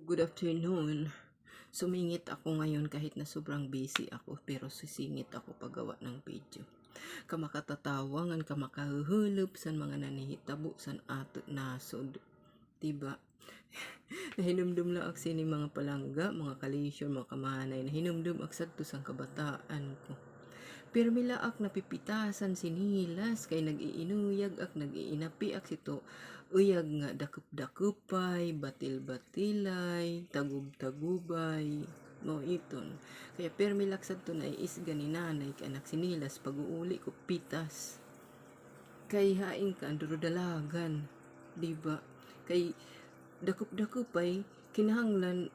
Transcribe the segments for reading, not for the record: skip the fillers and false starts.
Good afternoon. Sumingit ako ngayon kahit na sobrang busy ako, pero sisingit ako paggawa ng video. Kamakatatawangan, kamakahuhulog sa mga nanihitabo sa ato nasod. Diba? Nahinumdum lang ak sini mga palangga, mga kalisyon, mga kamanay. Nahinumdum ak sadto sang kabataan ko. Pero milaak napipitasan sinilas kay nag-iinuyag ak nag-iinapi ak sito uyag nga dakup-dakupay, batil-batilay, tagub-tagubay, mo iton. Kaya pero milaksad to na isga ni nanay kay anak sinilas pag-uuli ko pitas. Kay haing ka anduro dalagan, diba? Kay dakup-dakupay kinahanglan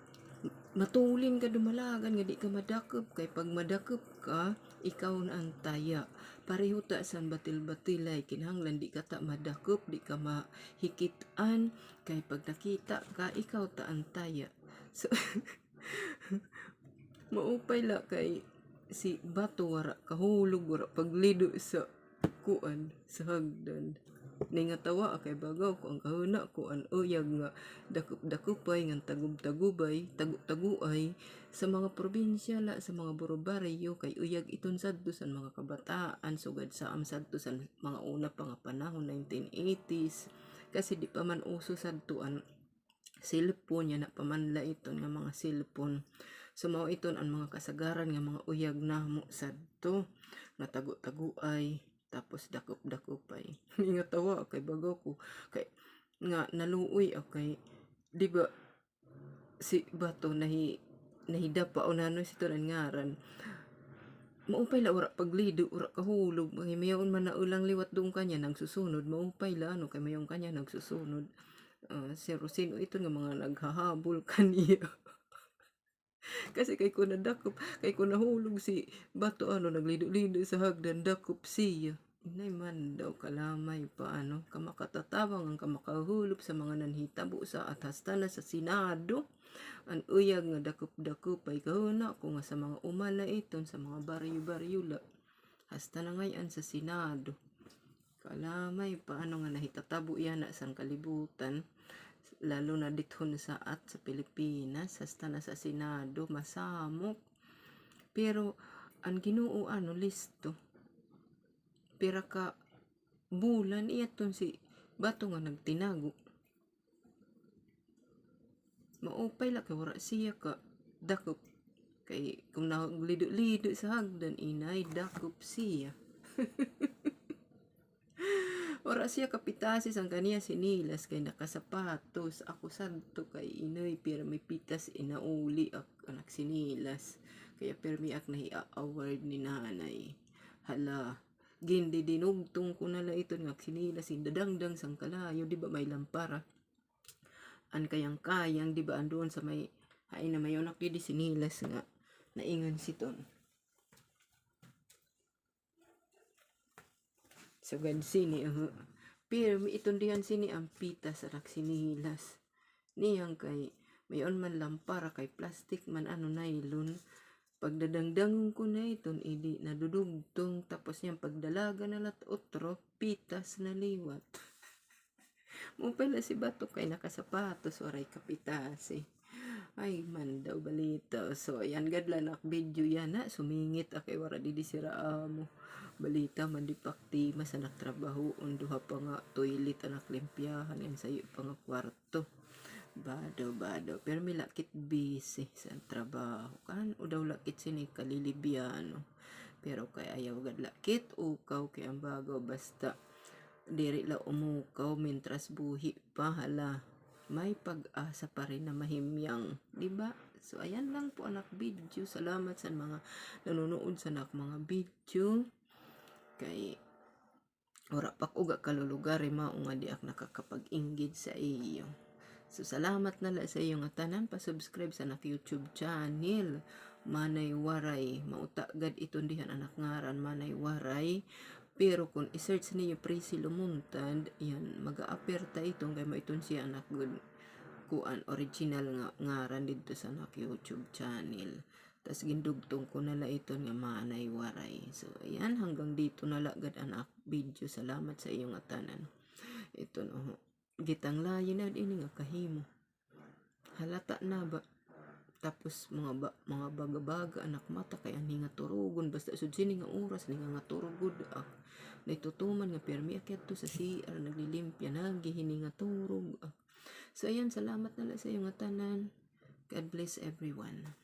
matulin ka dumalagan nga di ka madakop kay pag madakop ka ikaw na ang taya pareho ta san batil-batilay kinahanglan di ka ta madakop di ka mahikitan kay pag nakita ka ikaw ta ang taya so maupay la kay si bato wara kahulog wara paglido sa kuan sa hagdan ni nga tawa kay bagaw ko ang kahuna ko an uyag nga dakup-dakupay nga tagub-tagubay tagu-taguay sa mga probinsya la sa mga buro-baryo kay uyag iton sadto sa mga kabataan sugad sa sadto sa mga una pa nga panahon 1980s kasi di pa man uso sadto an cellphone ya na pamanla iton nga mga cellphone so mao iton ang mga kasagaran nga mga uyag namo sadto nga tagu-taguay tapos dakup-dakupay. Nga tawa kay bagaw ko kay nga naluoy kay di ba si bato nahidapa o nano si tunan ngaran maupay la ora paglido ora kahulog kay mayon man na ulang liwat dong kanya nagsusunod maupay la ano kay mayon kanya nagsusunod si Rosino ito nga mga naghahabol kaniya kasi kay ko nadakop kay ko nahulog si bato naglido-lido sa hagdan dakop siya inay man daw kalamay paano kamakatatabang ang kamakahulop sa mga nanhitabo sa athastana sa Senado ang uyag nga dakop-dakop ay kahuna ko nga sa mga umala iton sa mga baryo-baryo la hasta na ngayon sa Senado kalamay paano nga nahitatabo yan na sang kalibutan lalo na dithon sa Pilipinas hasta na sa Senado masamok pero ang Ginoo listo pira ka bulan iyaton si bato nga nagtinago maupay la kay wala siya ka dakop kay kung naglido-lido sa hagdan inay dakop siya ora siya kapitasis ang kaniya sinilas kay nakasapatos ako sadto kay inoy pero may pitas inauli anak sinilas kaya permi ak nahi-award ni nanay hala gindi dinugtong ko nala ito nga sinilas indadangdang sang kalayo di ba may lampara an kayang-kayang di ba andoon sa may hain na mayon ak di sinilas nga naingon siton sugad sini pero iton dihan sini ang pitas anak sinilas niyang kay mayon man lampara kay plastic man nylon pagdadangdangon ko na iton idi nadudugtong tapos niyang pagdalaga na lat otro pitas na liwat mo pala si bato kay nakasapatos waray kapitasi ay man daw balita so ayan gadlan ak video yan na sumingit akay wara di sira mo balita man di pakti mas anak trabaho duha pa nga toilet anak limpyahan yan sayo pa nga kwarto bado pero may lakit busy sa trabaho kan o daw lakit sini kalilibyano pero kay ayaw gad lakit ukaw kay ang bagaw basta diri la umukaw mentras buhi pa hala may pag-asa pa rin na mahimyang di ba so ayan lang po anak video salamat sa mga nanonood sa anak mga video kay ora pak uga kalulugar mao nga di ak nakakapag-inggit sa iyo. So salamat na la sa iyo nga tanan pa-subscribe sa anak YouTube channel Manay Waray mauta gad iton dihan anak ngaran Manay Waray pero kung i-search niyo Prissy Lumuntad yan mag-a-appear ta itong kay mo iton siya anak good kuan original nga ngaran dito sa anak YouTube channel tas gindugtong ko nala iton nga Manay Waray so ayan hanggang dito nala gad anak video salamat sa iyo nga tanan ito no gitang layo na din nga kahimo halata na ba. Tapos mga baga-baga anak mata kay ani nga turugon basta sud sini nga oras ni nga turugod naitutuman nga permi akyat to sa CR naglilimpya nagihini nga turog. So ayan, salamat na lang sa iyo nga tanan. God bless everyone.